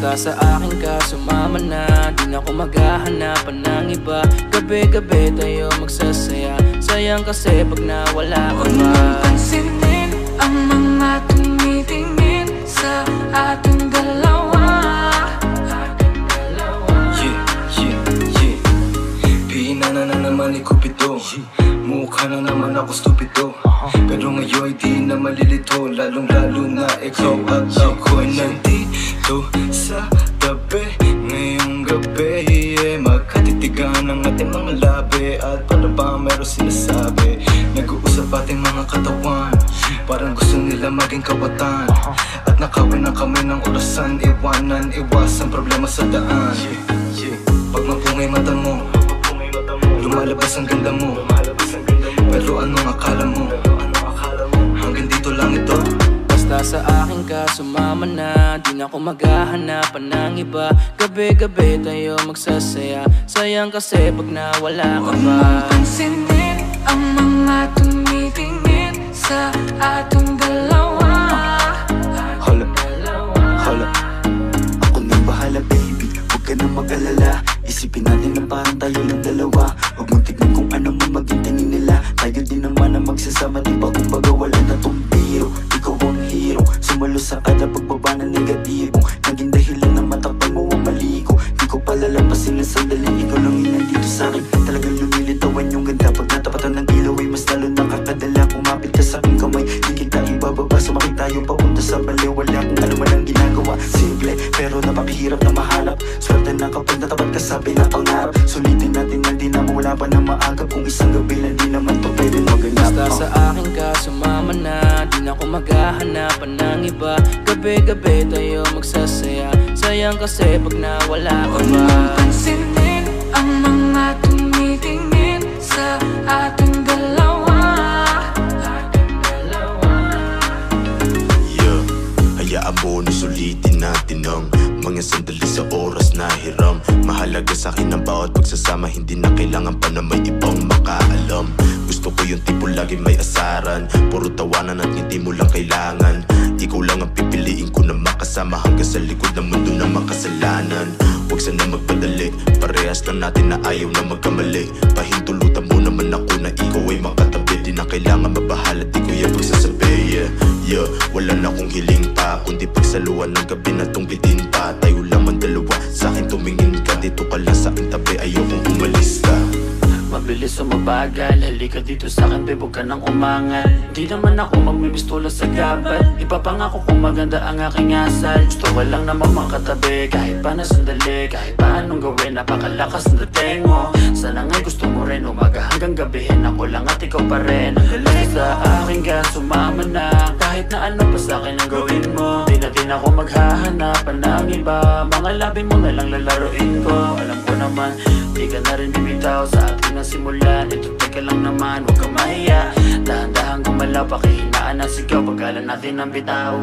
Basta sa akin ka sumama na, di na ako maghahanapan ng iba. Gabi-gabi tayo magsasaya, sayang kasi pag nawala ka Huwag ba. mong pansinin ang mga tumitingin sa ating dalawa. Pinana na naman ni Cupido, mukha na naman ako stupido. Pero ngayon di na malilito, lalong lalo na ikaw at ako'y nandito sa tabi. Ngayong gabi, magkatitigan ang ating mga labi. At para ba meron sinasabi, nag-uusap ating mga katawan, parang gusto nila maging kawatan. At nakawin na kami ng orasan, iwanan, iwasan problema sa daan. Pag mapungay mata mo, lumalabas ang ganda mo. Pero anong akala mo? Hanggang dito lang ito. Basta sa akin ka sumama na, di na ako maghahanapan ng iba. Gabi-gabi tayo magsasaya, sayang kasi pag nawala ka Huwag ba. mong pansinin ang mga tumitingin sa ating dalawa. Hala, hala, ako nang bahala baby, huwag ka nang mag-alala. Isipin natin na parang tayo lang dalawa. Huwag mong tignan kung ano man maging tingin nila. Tayo din naman ang magsasama, diba? Kumbaga wala na tong biro. Ikaw ang hero, sumalo sa kada pagbaba na negatibong naging dahilan ng matakpan mo ang mali ko. Di ko palalampasin na sandali, ikaw lang yung nandito sa'kin. Talagang lumilitawan yung ganda. Pag natapatan ng ilaw ay mas lalo nakakadala. Kumapit ka sa'king kamay, di kita ibababa. Sumakit tayo papunta sa baliw. Wala kung ano man ang ginagawa. Simple, pero napakahirap na mahanap. Swerte na kapag natapat ka sa pinapangarap. Sulitin natin na di na mawala pa na maagap. Kung isang gabi lang di naman to pwede maganap. Basta sa akin ka sumama na, di na ako maghahanapan ng iba. Gabi-gabi tayo magsasaya, sayang kasi pag nawala ka Huwag ba. mong pansinin ang mga tumitingin sa ating dalawa. Yeah, hayaan mo na sulitin natin ang mga sandali sa oras na hiram. Mahalaga sa'kin ang bawat pagsasama, hindi na kailangan pa na may ibang makaalam. Gusto ko yung tipo lagi may asaran, puro tawanan at hindi mo lang kailangan. Ikaw lang ang pipiliin ko na makasama hanggang sa likod ng mundo na makasalanan. Huwag sana magpadali, parehas lang natin na ayaw na magkamali. Pahintulutan mo naman ako na ikaw ay makatabi. Di na kailangan mabahala, di ko yung pagsasabi. Yeah, wala na akong hiling pa, kundi pagsaluan ng gabi na tungkitin pa. Tayo lamang dalawa, sa'kin tumingin ka, dito ka lang sa'king tabi, ayokong umalis ka. Mabilis o mabagal, halika dito sa'kin, babe, huwag ka nang umangal. Di naman ako magmimistola sa gabal, ipapangako kung maganda ang aking asal. Gusto ko lang naman makatabi, kahit pa na sandali. Kahit pa anong gawin, napakalakas ng dating mo. Sana nga'y gusto mo rin, umaga hanggang gabihin. Ako lang at ikaw pa rin. Basta sa akin ka sumama na, kahit na ano pa sa'kin ang gawin mo. Di na din ako maghahanapan ng iba, mga labi mo na lang lalaroin ko. Alam ko naman, di ka na rin bibitaw sa atin na simulan. Ito teka lang naman, huwag kang mahiya. Dahan-dahan gumalaw, pakihinaan ang sigaw, paggalan natin ang bitaw.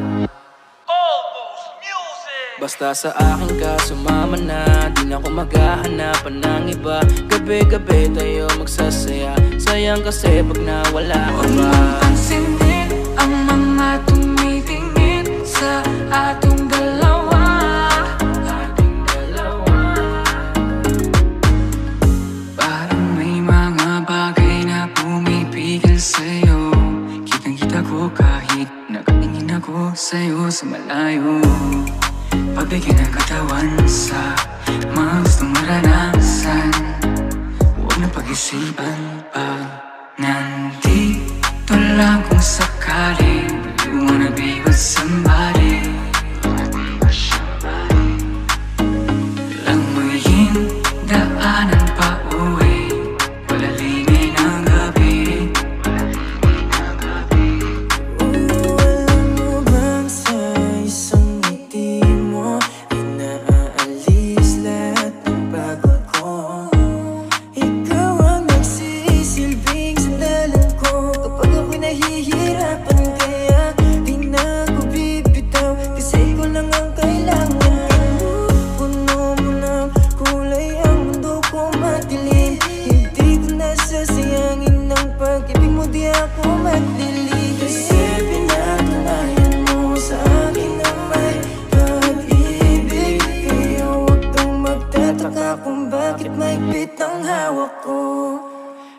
Basta sa akin ka sumama na, di na ako maghahanapan ng iba. Gabi-gabi tayo magsasaya, sayang kasi pag nawala ka Huwag ba. mong pansinin ang mga tumitingin sa ating dalawa. Parang may mga bagay na pumipigil sa'yo. Kitang-kita ko kahit nakatingin ako sa'yo sa malayo. Pagbigyan ng katawan sa mga gustong maranasan. Huwag na pag-isipan pag nandito lang kung sakaling you wanna be with somebody. Lang maging daanan pa uwi, palalingin ang gabi. Alam mo bang sa isang ngiti mo ay naaalis lahat ng pagod ko? Ikaw ang nagsisilbing sandalan ko kapag ako'y nahihirapan, kaya di na ako bibitaw. Kasi ko lang ang kailangan. Puno mo ng kulay ang mundo ko madilim. Hindi ko nasasayangin ang pag-ibig mo, di ako magdilim. Kasi pinatunayan mo sa akin na may pag-ibig. ko.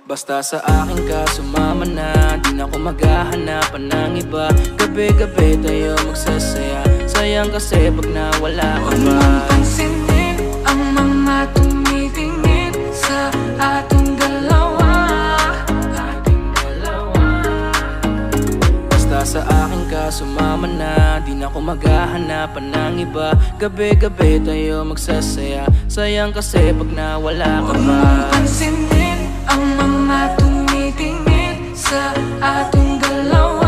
Basta sa akin ka sumama na, di na ako maghahanapan ng iba. Gabi-gabi tayo magsasaya, sayang kasi pag nawala ka Huwag ba. mong pansinin ang mga tumitingin sa ating dalawa. Basta sa akin ka sumama na, di na ako maghahanapan ng iba. Gabi-gabi tayo magsasaya, sayang kasi pag nawala ka Huwag ba. mong pansinin ang mga tumitingin sa ating dalawa.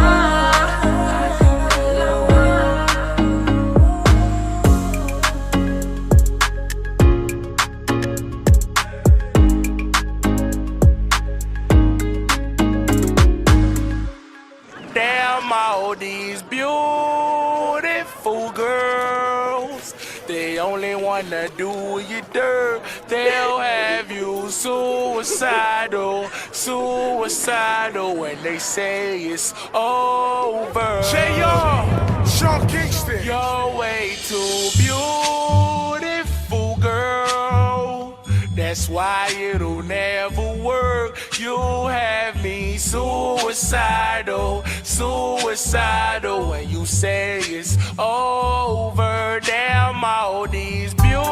Damn, all these beautiful girls, they only wanna do you dirt. They'll have you suicidal, suicidal when they say it's over. J.R. Sean Kingston. You're way too beautiful, girl. That's why it'll never work. You have me suicidal, suicidal when you say it's over. Damn, all these beautiful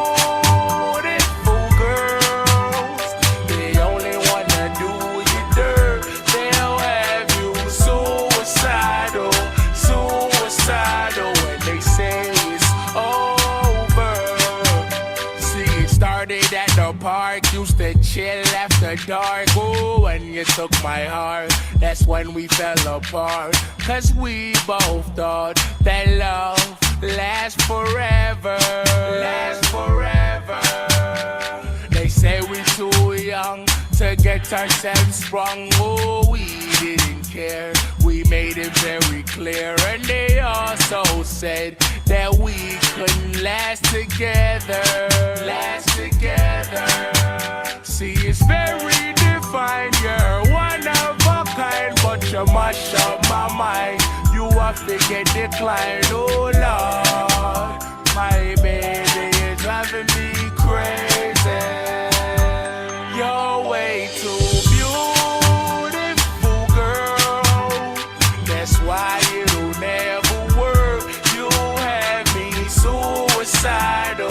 girls, they only wanna do you dirt. They'll have you suicidal, suicidal when they say it's over. See, it started at the park, used to chill after dark. Ooh, when you took my heart, that's when we fell apart. Cause we both thought that love lasts forever. Lasts forever. They say we're too young to get ourselves sprung. Oh, we didn't care. We made it very clear. And they also said that we couldn't last together. Last together. See, it's very defined. You're one of a kind, but you mash up my mind. You have to get declined. Oh Lord, my baby is driving me crazy. You're way too beautiful, girl. That's why it'll never work. You have me suicidal,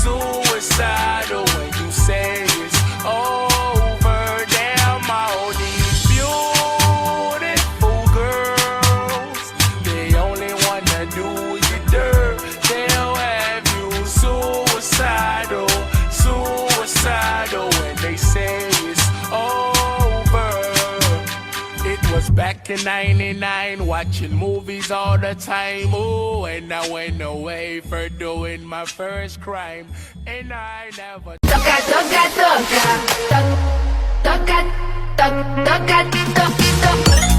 suicidal when you say it's over. Damn, all these beautiful girls, they only wanna do you dirt. They'll have you suicidal, suicidal when they say it's over. It was back in '99, watching movies all the time. Oh, and I went away for doing my first crime, and I never. Toca, toca, toca, toca, toca, toca, toca, toca.